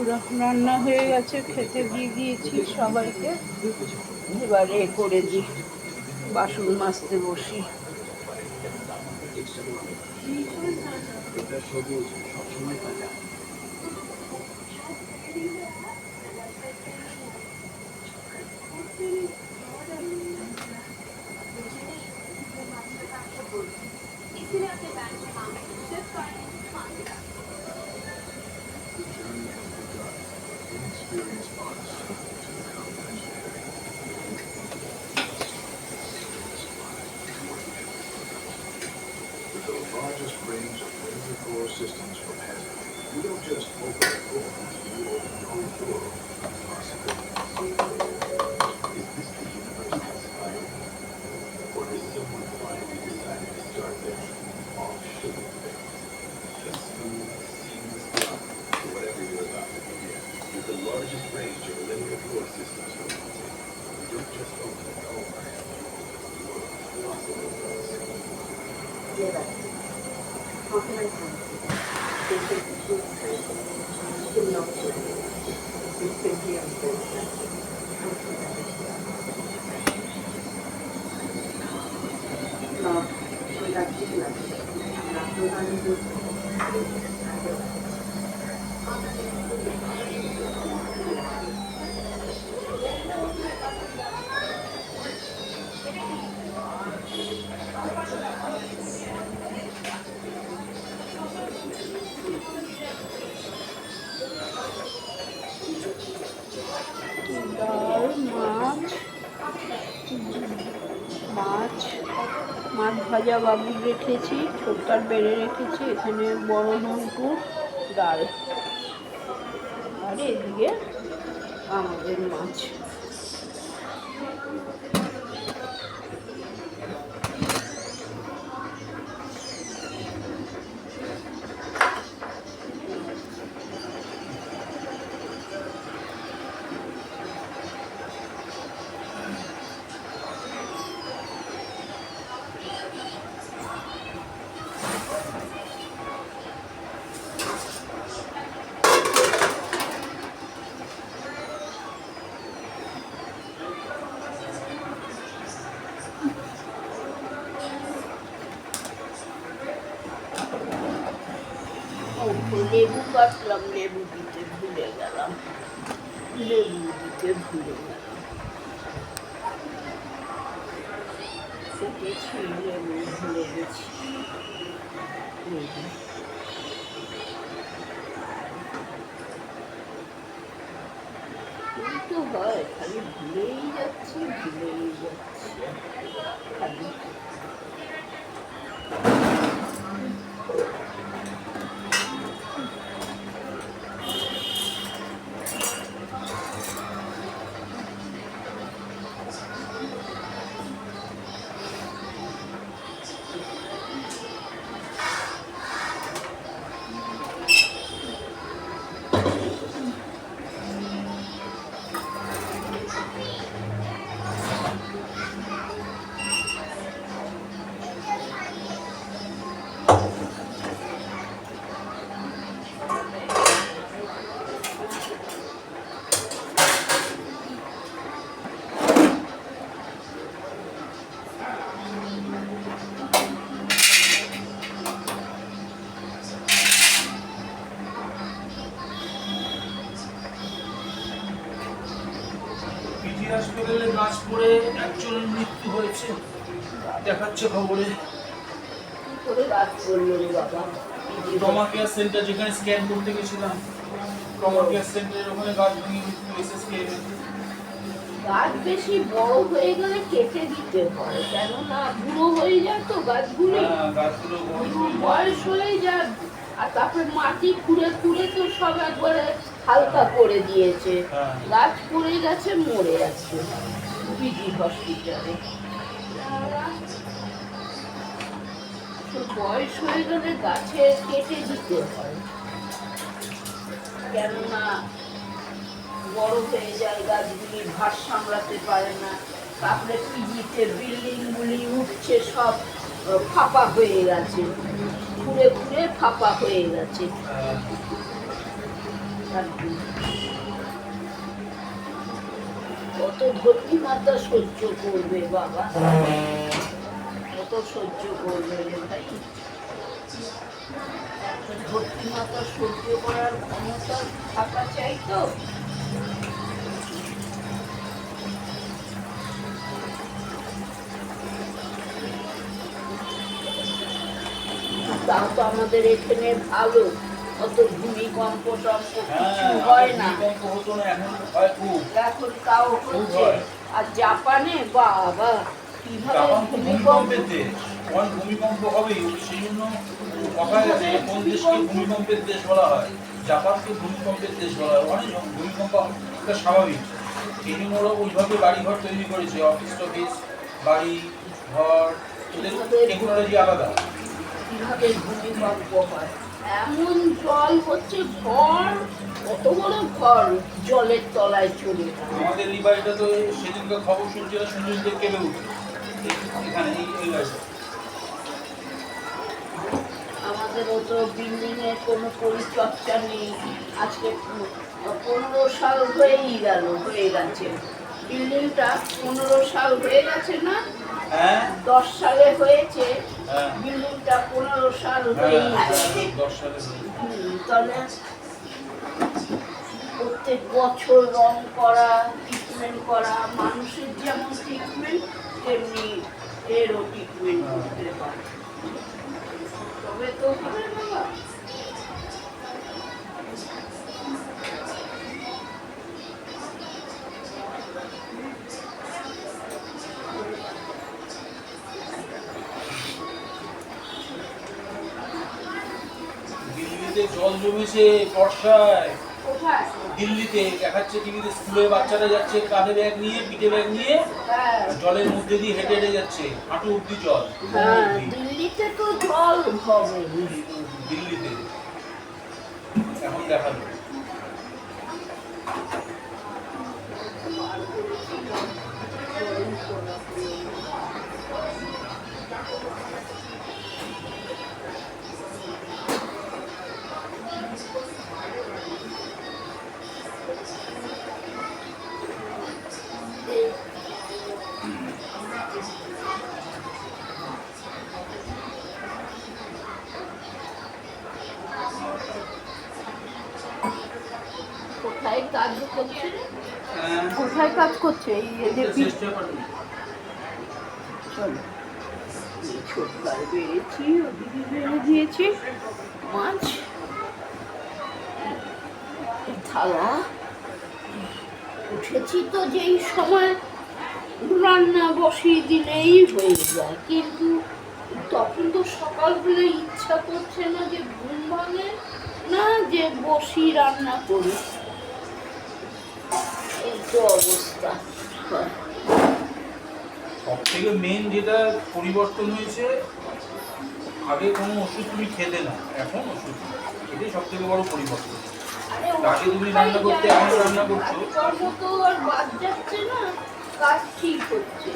বন্ধুরা, রান্না হয়ে গেছে, খেতে দিয়ে দিয়েছি সবাইকে। এবারে করে দিই, বাসন মাজতে বসি। The largest range of laser door systems from Hazard. You don't just open a door, you open the whole world of possibilities. Is this the universe outside? Or has someone finally decided to start their off-sugar thing? A smooth, seamless glide to whatever you're about to begin. With the largest range of linear door systems from Hazard. You don't just open a door, you open the world of possibilities. How can I tell you? This is the truth. Still not sure. It's simply unfortunate. No, soy la chica. La fruta de tu ডাল, মাছ ভাজা বাবুর রেখেছি, ছোট্টার বেড়ে রেখেছি। এখানে বড় নৌকুর ডাল, আর এদিকে আমাদের মাছ। লেবু কাটলাম, লেবু দিতে ভুলে গেলাম। কেটেছি, লেবু ভুলে গেছি। তো হয়, খালি ভুলেই যাচ্ছি খালি। হাসপাতালে কাজ করে একজনের মৃত্যু হয়েছে, দেখাচ্ছে খবরে। ট্রমা কেয়ার সেন্টার, যেখানে স্ক্যান করতে গেছিলাম, ট্রমা কেয়ার সেন্টারের ওখানে গাছ ভেঙে মৃত্যু এসএসকে। গাছ বেশি বড় হয়ে গেলে কেটে দিতে হয়, কেননা বুড়ো হয়ে যায় তো গাছগুলো, বয়স হয়ে যায়। আর তারপরে মাটি খুঁড়ে তো সব একবারে হালকা করে দিয়েছে। গাছ পড়ে গেছে, মরে আছে বিজি হসপিটালে। বয়স হয়ে গেলে গাছে কেটে দিতে হয়, কেননা বড় হয়ে যায় গাছগুলি, ভার সামলাতে পারে না। তারপরে পিজিতে বিল্ডিং গুলি উঠছে, সব ফাঁপা হয়ে গেছে, ঘুরে ফাঁপা হয়ে গেছে। একদম। কত ধর্মী মাতা সহ্য করবে বাবা, কত সহ্য করবে রে ভাই। একটা ধর্মী মাতা সহ্য করার ক্ষমতা থাকা চাই তো। তাও তো আমাদের এখানে ভালো, অত ভূমিকম্প টম্প কিছু হয় না, ভূমিকম্প হতো না, এখন হয় খুব। এখন তাও হচ্ছে। আর জাপানে বাবা কিভাবে জাপান তো ভূমিকম্প, ভূমিকম্পের দেশ, ওখানে ভূমিকম্প হবেই, সেই জন্য কথায় আছে কোন দেশকে ভূমিকম্পের দেশ বলা হয়, জাপানকে ভূমিকম্পের দেশ বলা হয়। ওখানে ভূমিকম্প এটা স্বাভাবিক, সেই জন্য ওরা ওইভাবে বাড়িঘর তৈরি করেছে, অফিস টফিস, বাড়ি ঘর, ওদের টেকনোলজি আলাদা। কিভাবে ভূমিকম্প হয়, এমন জল হচ্ছে, ঘর কত বড় ঘর জলের তলায় চলে যায়। আমাদের এই বাড়িটা তো সেদিনকে খবর শুনছিল, শুনতে কেঁপে উঠে এখানে এই বাড়িটা। আমাদেরও তো বিল্ডিং এর কোনো পরিচর্যা নেই, আজকে 15 সাল হয়ে গেছে বিল্ডিংটা, 15 সাল হয়ে গেছে না, হ্যাঁ 10 সালে হয়েছে হ্যাঁ বিল্ডিংটা, 15 সাল হয়ে গেছে। 10 সালে তাহলে প্রত্যেক বছর রং করা, ট্রিটমেন্ট করা, মানুষের যেমন ট্রিটমেন্ট তেমনি এরও ট্রিটমেন্ট করতে পারে, তবে তো হবে বাবা। দিল্লিতে জল জমেছে বর্ষায়, কোথায়? দিল্লিতে দেখাচ্ছে টিভিতে, স্কুলে বাচ্চারা যাচ্ছে কাঁধে ব্যাগ নিয়ে, পিঠে ব্যাগ নিয়ে, হ্যাঁ জলের মধ্যে দিয়ে হেঁটে হেঁটে যাচ্ছে, হাঁটু অব্দি জল। হ্যাঁ, দিল্লিতে তো জল হবে। দিল্লিতে এখন দেখালো। কোথায় কাজ করছে? হ্যাঁ, কোথায় কাজ করছে? এই যে চেষ্টা করো। চলো, ছোটবার বেড়েছি, ওদিকে বেড়ে দিয়েছি মাছ, থালা উঠেছি তো যেই সময় রান্না বসিয়ে দিলেই হয়ে যায়, কিন্তু তখন তো সকালবেলা ইচ্ছা করছে না যে ঘুম ভাঙে না যে বসি রান্না করি, এই তো অবস্থা। সব থেকে মেন যেটা পরিবর্তন হয়েছে, আগে কোনো ওষুধ তুমি খেতে না, এখন ওষুধ, এটাই সব থেকে বড় পরিবর্তন। আগে তুমি রান্না করতে, এখন রান্না করছো। কর্ম তো আর বাদ যাচ্ছে না, কাজ ঠিক হচ্ছে,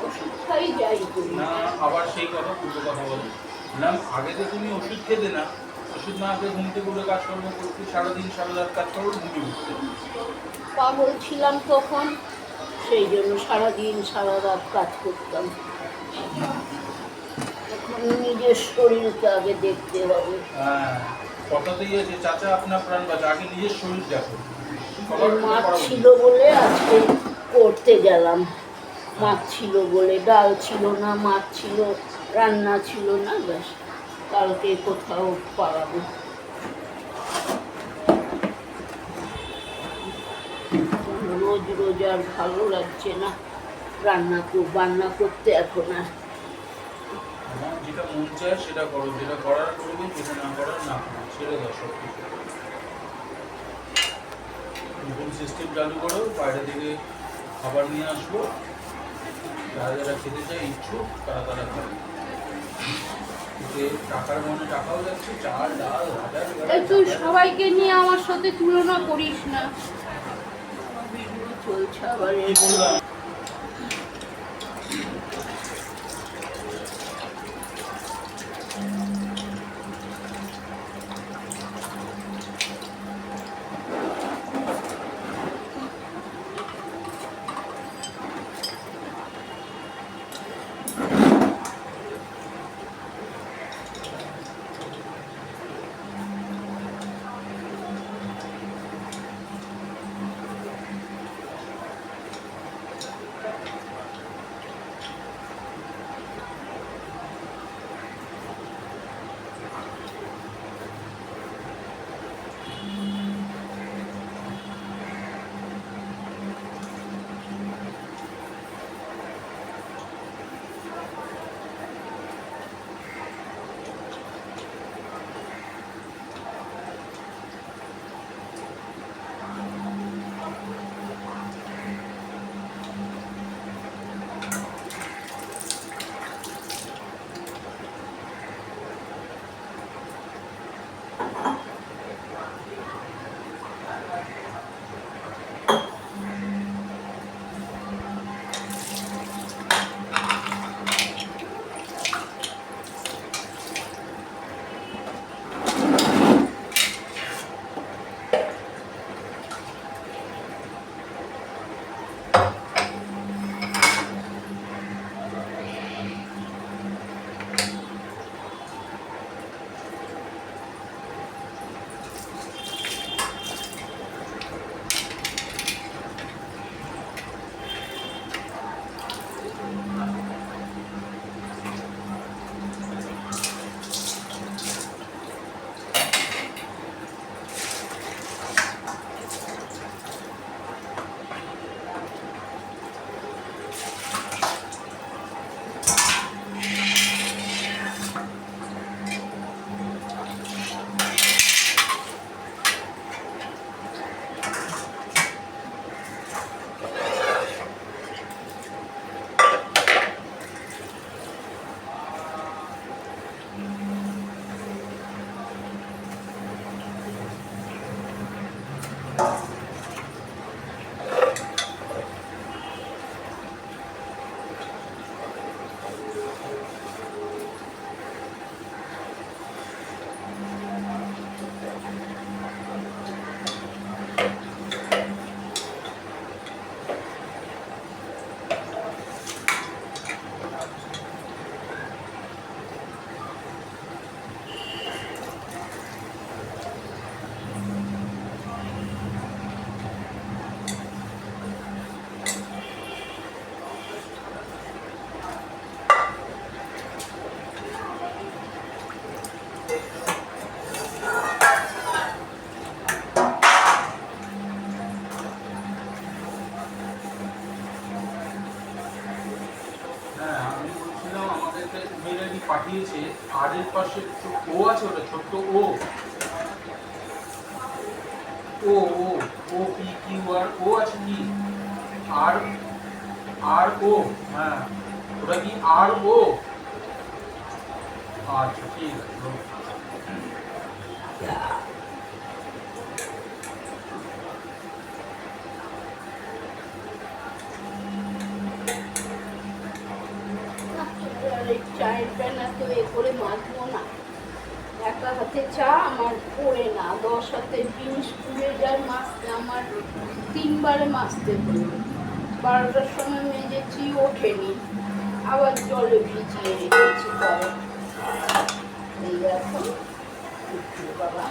ওষুধ খাই যাই করি। না, আবার সেই কথা, পুরো কথা বলো না, আগে তো তুমি ওষুধ খেতে না, ওষুধ না খেয়ে ঘুমতে করে কাজকর্ম করতে, সারাদিন সারা রাত কাজ করো, ঘুমিয়ে উঠতে। পাগল ছিলাম তখন, সেই জন্য সারাদিন সারা রাত কাজ করতাম। এখন নিজের শরীরকে আগে দেখতে হবে। হ্যাঁ, কথাতেই আছে, চাচা আপনার প্রাণ বাঁচা, আগে নিজের শরীর দেখো। সবার মাছ করা ছিল উচিত। বলে আজকে করতে গেলাম, মাছ ছিল বলে, ডাল ছিল না, মাছ ছিল, রান্না ছিল না, ব্যাস কালকে কোথাও পালাবো। রোজ রোজ আর ভালো লাগছে না বান্না করতে এখন আর। আমার যেটা মন চায় সেটা করো, যেটা করার করবে, যেটা না করার না করো, ছেড়ে দাও সব কিছু। নতুন সিস্টেম চালু করো, বাইরে থেকে খাবার নিয়ে আসবো, যারা যারা খেতে চায় ইচ্ছুক তারা তারা খাবে। এতে টাকার মনে টাকাও যাচ্ছে, চাল ডাল ভাজা। এই তুই সবাইকে নিয়ে আমার সাথে তুলনা করিস না, আমার ভিডিও চলছে আবার কি বললাম? দিয়েছে আর এর পাশে ও আছে, ওটা ছোট্ট ও ও ও ও পি কিউ আর ও আছে কি আর আর ও, হ্যাঁ ওটা কি আর ও, আচ্ছা ঠিক আছে। আর এই চায়ের প্যানা তো এ করে মাজবো না, একা হাতে চা আমার পড়ে না, 10 হাতে জিনিস পুড়ে যায়, মাজতে আমার 3 বারে মাজতে হলো। 12টার সময় মেজেছি, ওঠেনি, আবার জলে ভিজিয়ে রেখেছি পরে। এই এখন উঠলো বাবা।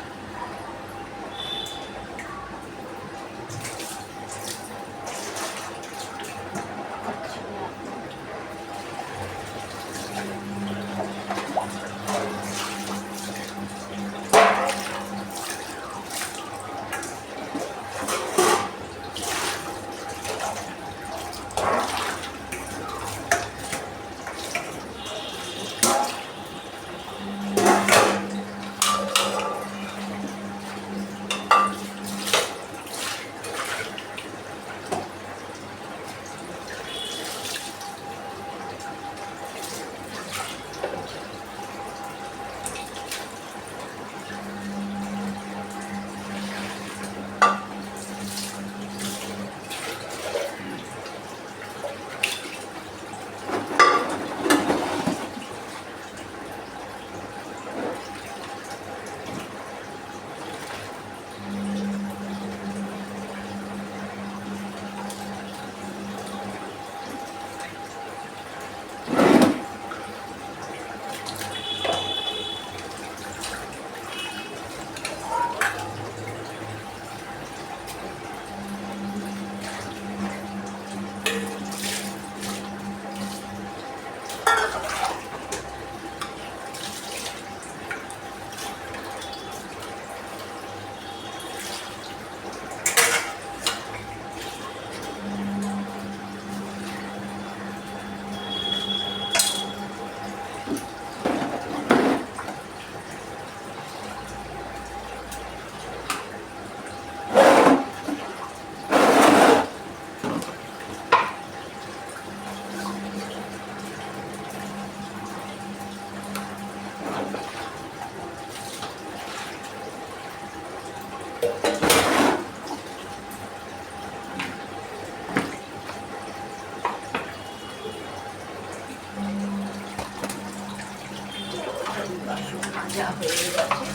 ভাজা হয়ে গেছে।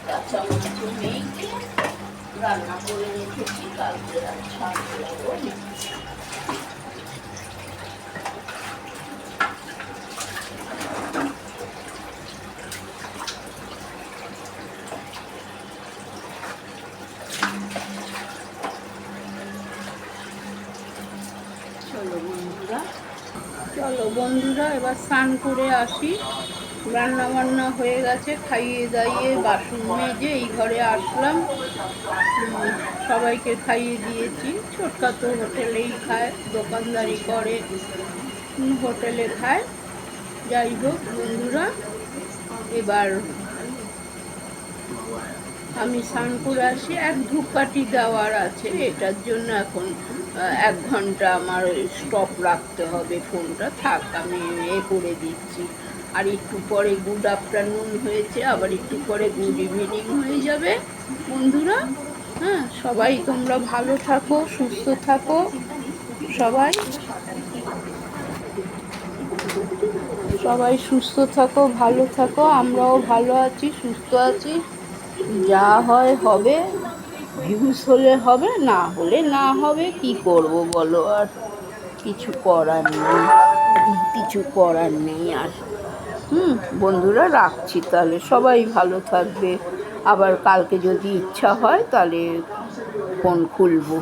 কাঁচা মাংস মেখে রান্না করে রেখেছি, কালকে ছাড়তে লাগবো। চলো বন্ধুরা এবার স্নান করে আসি। রান্না বান্না হয়ে গেছে, খাইয়ে দাইয়ে বাসন মেজে এই ঘরে আসলাম। সবাইকে খাইয়ে দিয়েছি। ছোটকা তো হোটেলেই খায়, দোকানদারি করে, হোটেলে খায়। যাই হোক বন্ধুরা, এবার আমি স্নান করে আসি। এক ধূপকাঠি দেওয়ার আছে, এটার জন্য এখন 1 ঘন্টা আমার স্টপ রাখতে হবে ফোনটা। থাক, আমি করে দিচ্ছি। আর একটু পরে গুড আফটারনুন হয়েছে, আবার একটু পরে গুড ইভিনিং হয়ে যাবে বন্ধুরা। হ্যাঁ, সবাই তোমরা ভালো থাকো, সুস্থ থাকো, সবাই সুস্থ থাকো, ভালো থাকো। আমরাও ভালো আছি, সুস্থ আছি। যা হয় হবে, ভিউজ হলে হবে, না হলে না হবে। কি করব বলো, আর কিছু করার নেই আর। বন্ধুরা রাখছি তাহলে, সবাই ভালো থাকবে। আবার কালকে যদি ইচ্ছা হয় তাহলে ফোন খুলবো।